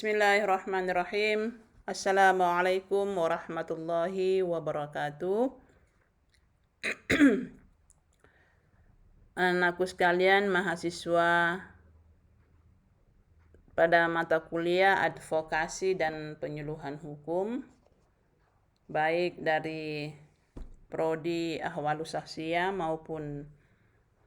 Bismillahirrahmanirrahim. Assalamualaikum warahmatullahi wabarakatuh. Anakku sekalian, mahasiswa pada mata kuliah advokasi dan penyuluhan hukum, baik dari Prodi Ahwalus Syakhsiyah maupun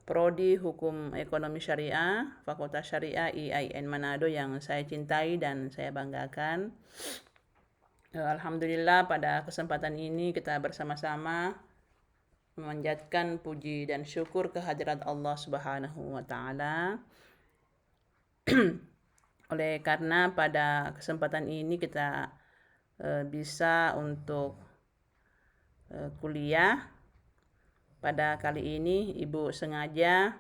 Prodi Hukum Ekonomi Syariah, Fakultas Syariah IAIN Manado yang saya cintai dan saya banggakan. Alhamdulillah pada kesempatan ini kita bersama-sama memanjatkan puji dan syukur kehadirat Allah Subhanahu wa taala. Oleh karena pada kesempatan ini kita bisa untuk kuliah. Pada kali ini Ibu sengaja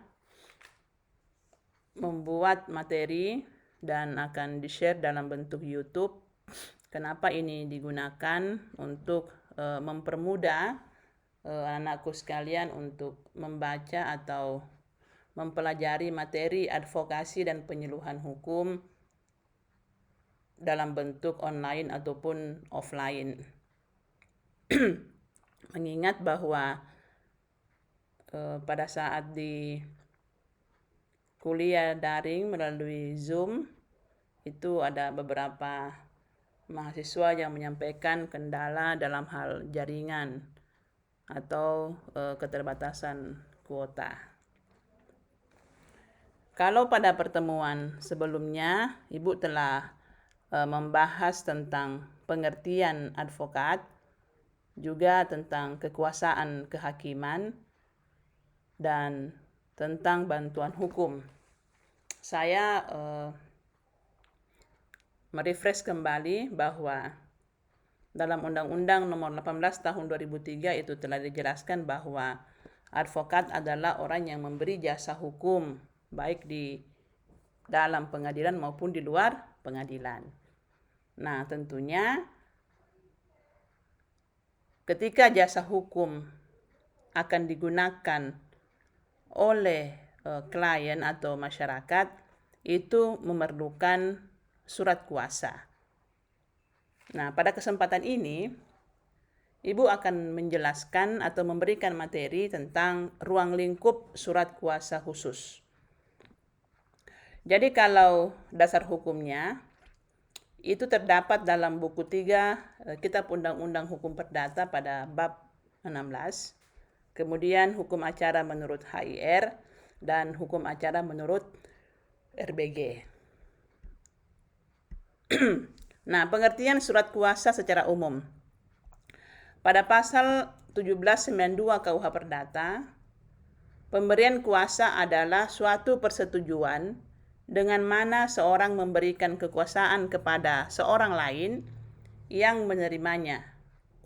membuat materi dan akan di-share dalam bentuk YouTube. Kenapa ini digunakan? Untuk mempermudah anakku sekalian untuk membaca atau mempelajari materi advokasi dan penyuluhan hukum dalam bentuk online ataupun offline. Mengingat bahwa pada saat di kuliah daring melalui Zoom itu ada beberapa mahasiswa yang menyampaikan kendala dalam hal jaringan atau keterbatasan kuota. Kalau pada pertemuan sebelumnya Ibu telah membahas tentang pengertian advokat, juga tentang kekuasaan kehakiman, dan tentang bantuan hukum. Saya merefresh kembali bahwa dalam Undang-Undang Nomor 18 Tahun 2003 itu telah dijelaskan bahwa advokat adalah orang yang memberi jasa hukum baik di dalam pengadilan maupun di luar pengadilan. Nah, tentunya ketika jasa hukum akan digunakan oleh klien atau masyarakat, itu memerlukan surat kuasa. Nah, pada kesempatan ini Ibu akan menjelaskan atau memberikan materi tentang ruang lingkup surat kuasa khusus. Jadi kalau dasar hukumnya itu terdapat dalam buku 3 Kitab Undang-Undang Hukum Perdata pada bab 16. Kemudian hukum acara menurut HIR dan hukum acara menurut RBG. Nah, pengertian surat kuasa secara umum. Pada pasal 1792 KUH Perdata, pemberian kuasa adalah suatu persetujuan dengan mana seorang memberikan kekuasaan kepada seorang lain yang menerimanya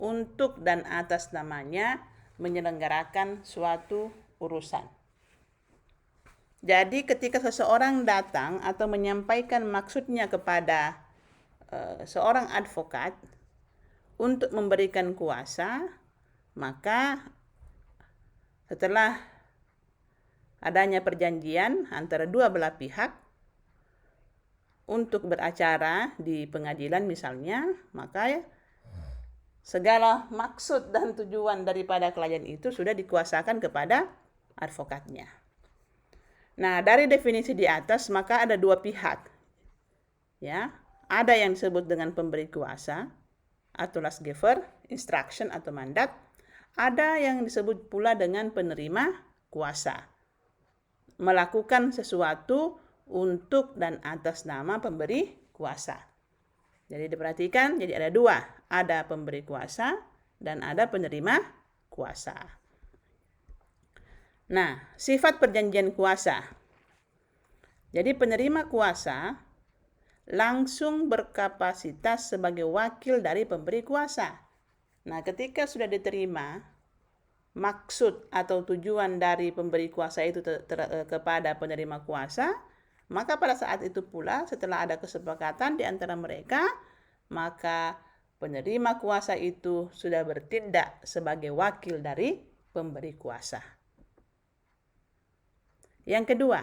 untuk dan atas namanya menyelenggarakan suatu urusan. Jadi ketika seseorang datang atau menyampaikan maksudnya kepada seorang advokat untuk memberikan kuasa, maka setelah adanya perjanjian antara dua belah pihak untuk beracara di pengadilan misalnya, maka segala maksud dan tujuan daripada klien itu sudah dikuasakan kepada advokatnya. Nah, dari definisi di atas maka ada dua pihak. Ya, ada yang disebut dengan pemberi kuasa atau last giver, instruction atau mandat. Ada yang disebut pula dengan penerima kuasa. Melakukan sesuatu untuk dan atas nama pemberi kuasa. Jadi diperhatikan, jadi ada dua. Ada pemberi kuasa dan ada penerima kuasa. Nah, sifat perjanjian kuasa. Jadi penerima kuasa langsung berkapasitas sebagai wakil dari pemberi kuasa. Nah, ketika sudah diterima maksud atau tujuan dari pemberi kuasa itu kepada penerima kuasa, maka pada saat itu pula setelah ada kesepakatan di antara mereka, maka penerima kuasa itu sudah bertindak sebagai wakil dari pemberi kuasa. Yang kedua,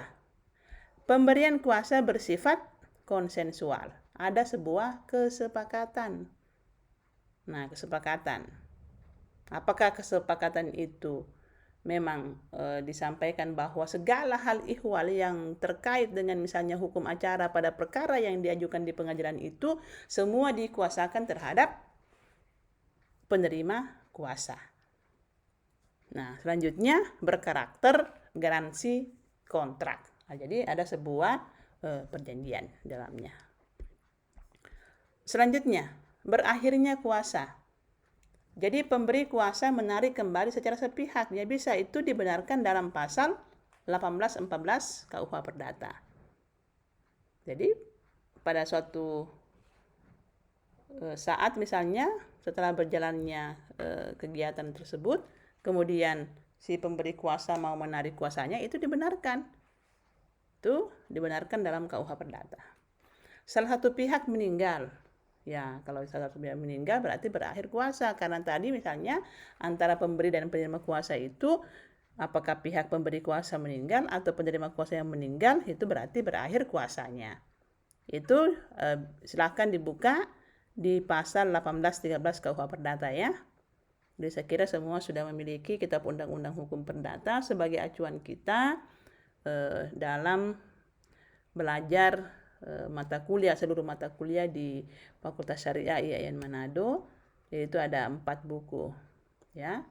pemberian kuasa bersifat konsensual ada sebuah kesepakatan. Nah, kesepakatan. Apakah kesepakatan itu memang disampaikan bahwa segala hal ihwal yang terkait dengan misalnya hukum acara pada perkara yang diajukan di pengadilan itu semua dikuasakan terhadap penerima kuasa. Nah, selanjutnya berkarakter garansi kontrak. Nah, jadi ada sebuah perjanjian dalamnya. Selanjutnya, berakhirnya kuasa. Jadi pemberi kuasa menarik kembali secara sepihak. Ya bisa, itu dibenarkan dalam pasal 1814 KUH Perdata. Jadi pada suatu saat misalnya setelah berjalannya kegiatan tersebut, kemudian si pemberi kuasa mau menarik kuasanya, itu dibenarkan. Itu dibenarkan dalam KUH Perdata. Salah satu pihak meninggal. Ya, kalau salah satu pihak meninggal berarti berakhir kuasa. Karena tadi misalnya antara pemberi dan penerima kuasa itu, apakah pihak pemberi kuasa meninggal atau penerima kuasa yang meninggal, itu berarti berakhir kuasanya. Itu silakan dibuka di pasal 1813 KUH Perdata ya. Jadi saya kira semua sudah memiliki kitab undang-undang hukum perdata sebagai acuan kita dalam belajar mata kuliah, seluruh mata kuliah di Fakultas Syariah IAIN Manado, yaitu ada 4 buku ya.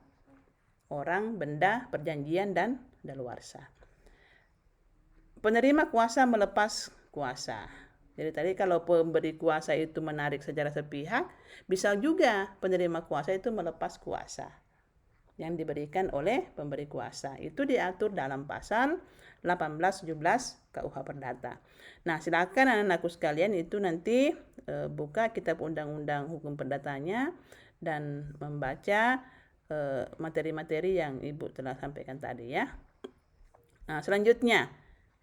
Orang, benda, perjanjian, dan daluarsa. Penerima kuasa melepas kuasa. Jadi tadi kalau pemberi kuasa itu menarik secara sepihak, bisa juga penerima kuasa itu melepas kuasa yang diberikan oleh pemberi kuasa. Itu diatur dalam pasal 1817 KUH Perdata. Nah, silakan anak-anakku sekalian itu nanti buka kitab undang-undang hukum perdatanya dan membaca materi-materi yang Ibu telah sampaikan tadi ya. Nah, selanjutnya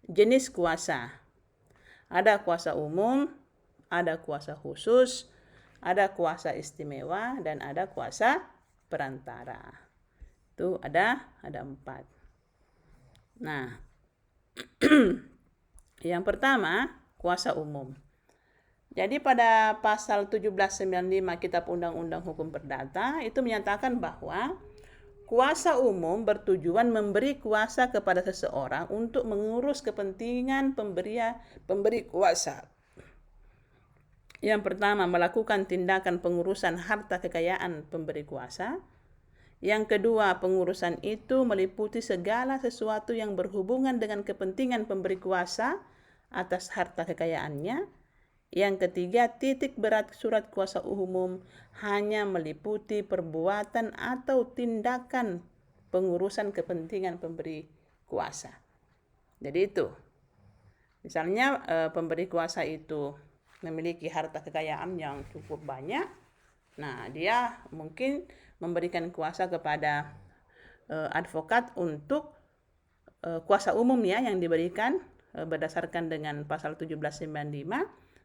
jenis kuasa. Ada kuasa umum, ada kuasa khusus, ada kuasa istimewa, dan ada kuasa perantara. Itu ada 4. Nah, yang pertama, kuasa umum. Jadi pada pasal 1795 Kitab Undang-Undang Hukum Perdata itu menyatakan bahwa kuasa umum bertujuan memberi kuasa kepada seseorang untuk mengurus kepentingan pemberi kuasa. Yang pertama, melakukan tindakan pengurusan harta kekayaan pemberi kuasa. Yang kedua, pengurusan itu meliputi segala sesuatu yang berhubungan dengan kepentingan pemberi kuasa atas harta kekayaannya. Yang ketiga, titik berat surat kuasa umum hanya meliputi perbuatan atau tindakan pengurusan kepentingan pemberi kuasa. Jadi itu, misalnya pemberi kuasa itu memiliki harta kekayaan yang cukup banyak. Nah, dia mungkin memberikan kuasa kepada advokat untuk kuasa umum ya yang diberikan berdasarkan dengan pasal 1795,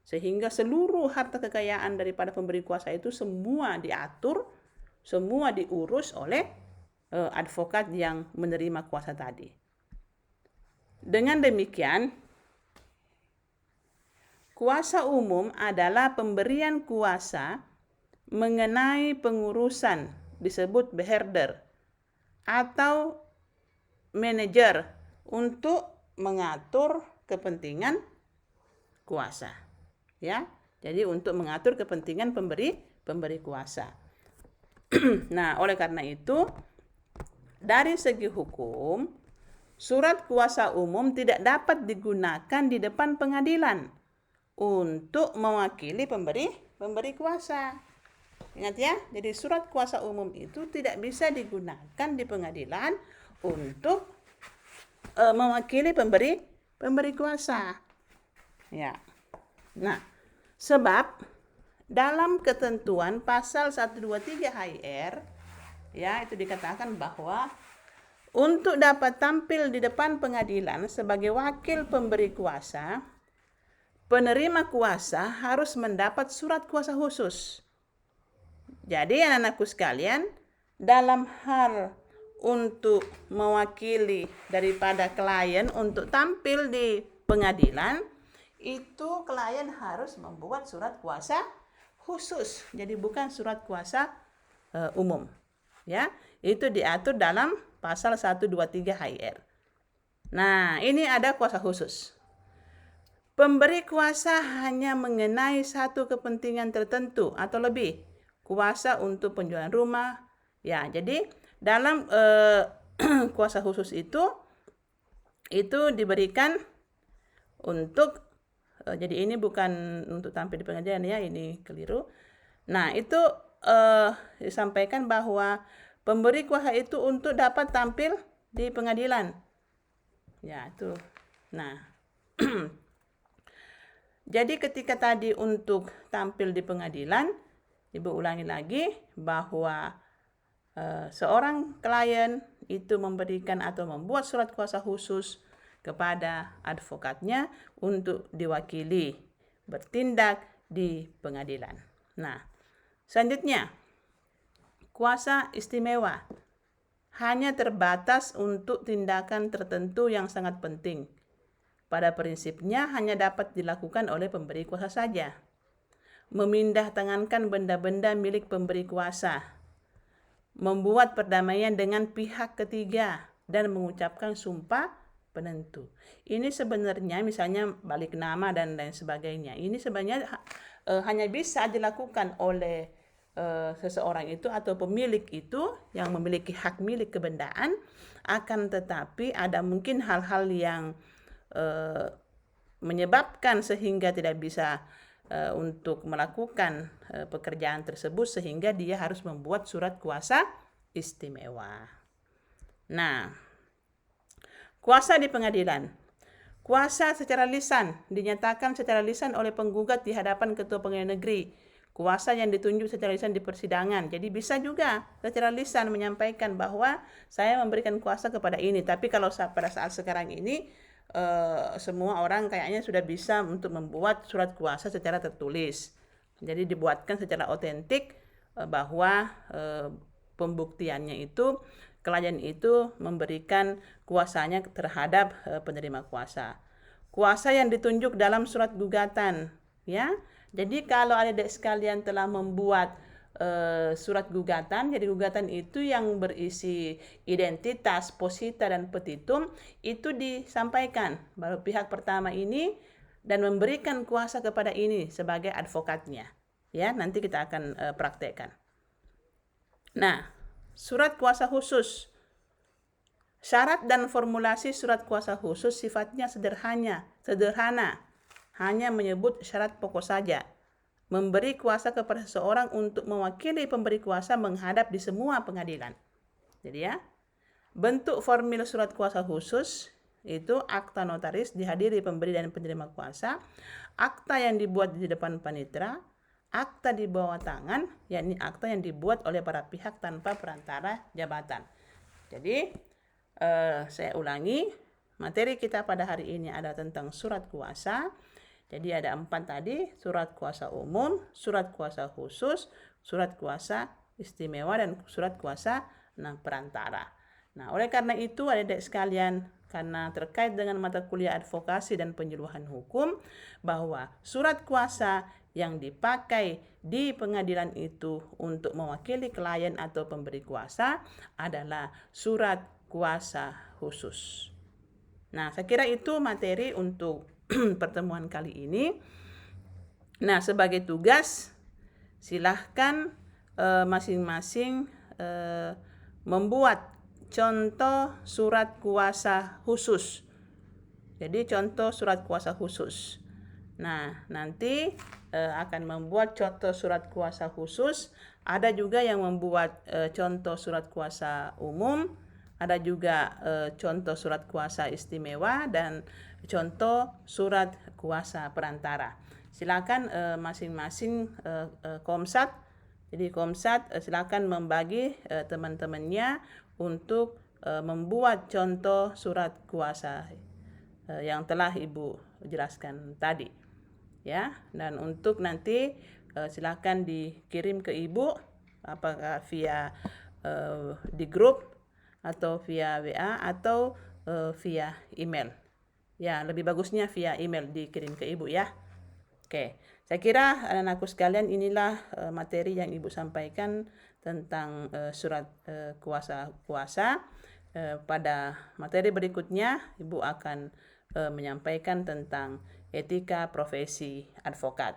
sehingga seluruh harta kekayaan daripada pemberi kuasa itu semua diatur, semua diurus oleh advokat yang menerima kuasa tadi. Dengan demikian, kuasa umum adalah pemberian kuasa mengenai pengurusan disebut beherder atau manajer untuk mengatur kepentingan kuasa. Ya, jadi untuk mengatur kepentingan pemberi kuasa. Nah, oleh karena itu, dari segi hukum, surat kuasa umum tidak dapat digunakan di depan pengadilan untuk mewakili pemberi kuasa. Ingat ya, jadi surat kuasa umum itu tidak bisa digunakan di pengadilan untuk mewakili pemberi kuasa. Ya. Nah, sebab dalam ketentuan pasal 123 HIR ya, itu dikatakan bahwa untuk dapat tampil di depan pengadilan sebagai wakil pemberi kuasa, penerima kuasa harus mendapat surat kuasa khusus. Jadi anak-anakku sekalian, dalam hal untuk mewakili daripada klien untuk tampil di pengadilan, itu klien harus membuat surat kuasa khusus. Jadi bukan surat kuasa umum. Ya, itu diatur dalam pasal 123 HIR. Nah, ini ada kuasa khusus. Pemberi kuasa hanya mengenai satu kepentingan tertentu atau lebih. Kuasa untuk penjualan rumah. Ya, jadi dalam kuasa khusus itu diberikan untuk jadi ini bukan untuk tampil di pengadilan ya, ini keliru. Nah, itu disampaikan bahwa pemberi kuasa itu untuk dapat tampil di pengadilan. Ya, itu. Nah, jadi ketika tadi untuk tampil di pengadilan, Ibu ulangi lagi bahwa seorang klien itu memberikan atau membuat surat kuasa khusus kepada advokatnya untuk diwakili bertindak di pengadilan. Nah, selanjutnya, kuasa istimewa hanya terbatas untuk tindakan tertentu yang sangat penting. Pada prinsipnya hanya dapat dilakukan oleh pemberi kuasa saja. Memindahtangankan benda-benda milik pemberi kuasa, membuat perdamaian dengan pihak ketiga, dan mengucapkan sumpah penentu. Ini sebenarnya misalnya balik nama dan lain sebagainya. Ini sebenarnya hanya bisa dilakukan oleh seseorang itu atau pemilik itu yang memiliki hak milik kebendaan. Akan tetapi ada mungkin hal-hal yang menyebabkan sehingga tidak bisa untuk melakukan pekerjaan tersebut sehingga dia harus membuat surat kuasa istimewa. Nah, kuasa di pengadilan. Kuasa secara lisan dinyatakan secara lisan oleh penggugat di hadapan Ketua Pengadilan Negeri. Kuasa yang ditunjuk secara lisan di persidangan. Jadi bisa juga secara lisan menyampaikan bahwa saya memberikan kuasa kepada ini. Tapi kalau pada saat sekarang ini semua orang kayaknya sudah bisa untuk membuat surat kuasa secara tertulis. Jadi dibuatkan secara otentik bahwa pembuktiannya itu klien itu memberikan kuasanya terhadap penerima kuasa. Kuasa yang ditunjuk dalam surat gugatan, ya. Jadi kalau adik-adik sekalian telah membuat surat gugatan, jadi gugatan itu yang berisi identitas, posita, dan petitum itu disampaikan baru pihak pertama ini dan memberikan kuasa kepada ini sebagai advokatnya. Ya, nanti kita akan praktekkan. Nah, surat kuasa khusus. Syarat dan formulasi surat kuasa khusus sifatnya sederhana, hanya menyebut syarat pokok saja. Memberi kuasa kepada seseorang untuk mewakili pemberi kuasa menghadap di semua pengadilan. Jadi ya, bentuk formil surat kuasa khusus itu akta notaris dihadiri pemberi dan penerima kuasa, akta yang dibuat di depan panitera, akta di bawah tangan, yakni akta yang dibuat oleh para pihak tanpa perantara jabatan. Jadi saya ulangi, materi kita pada hari ini ada tentang surat kuasa. Jadi ada 4 tadi, surat kuasa umum, surat kuasa khusus, surat kuasa istimewa, dan surat kuasa perantara. Nah, oleh karena itu adik-adik sekalian, karena terkait dengan mata kuliah advokasi dan penyuluhan hukum, bahwa surat kuasa yang dipakai di pengadilan itu untuk mewakili klien atau pemberi kuasa adalah surat kuasa khusus. Nah, saya kira itu materi untuk pertemuan kali ini. Nah, sebagai tugas silahkan masing-masing membuat contoh surat kuasa khusus. Jadi contoh surat kuasa khusus. Nah, nanti akan membuat contoh surat kuasa khusus. Ada juga yang membuat contoh surat kuasa umum. Ada juga contoh surat kuasa istimewa dan contoh surat kuasa perantara. Silakan masing-masing Komsat. Jadi Komsat silakan membagi teman-temannya untuk membuat contoh surat kuasa yang telah Ibu jelaskan tadi. Ya, dan untuk nanti silakan dikirim ke Ibu apakah via di grup atau via WA atau via email. Ya, lebih bagusnya via email dikirim ke Ibu ya. Oke, saya kira anak-anakku sekalian inilah materi yang Ibu sampaikan tentang surat kuasa. Pada materi berikutnya Ibu akan menyampaikan tentang etika profesi advokat.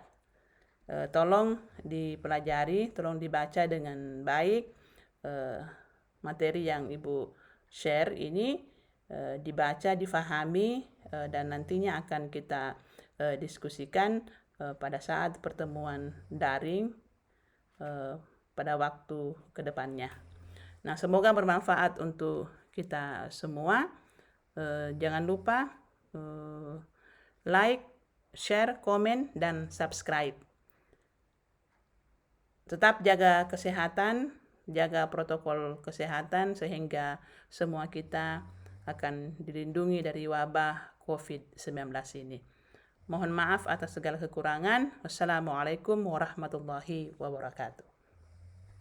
Tolong dipelajari, tolong dibaca dengan baik. Materi yang Ibu share ini dibaca, difahami, dan nantinya akan kita diskusikan pada saat pertemuan daring pada waktu kedepannya. Nah, semoga bermanfaat untuk kita semua. Jangan lupa like, share, komen, dan subscribe. Tetap jaga kesehatan, jaga protokol kesehatan sehingga semua kita akan dilindungi dari wabah COVID-19 ini. Mohon maaf atas segala kekurangan. Wassalamualaikum warahmatullahi wabarakatuh.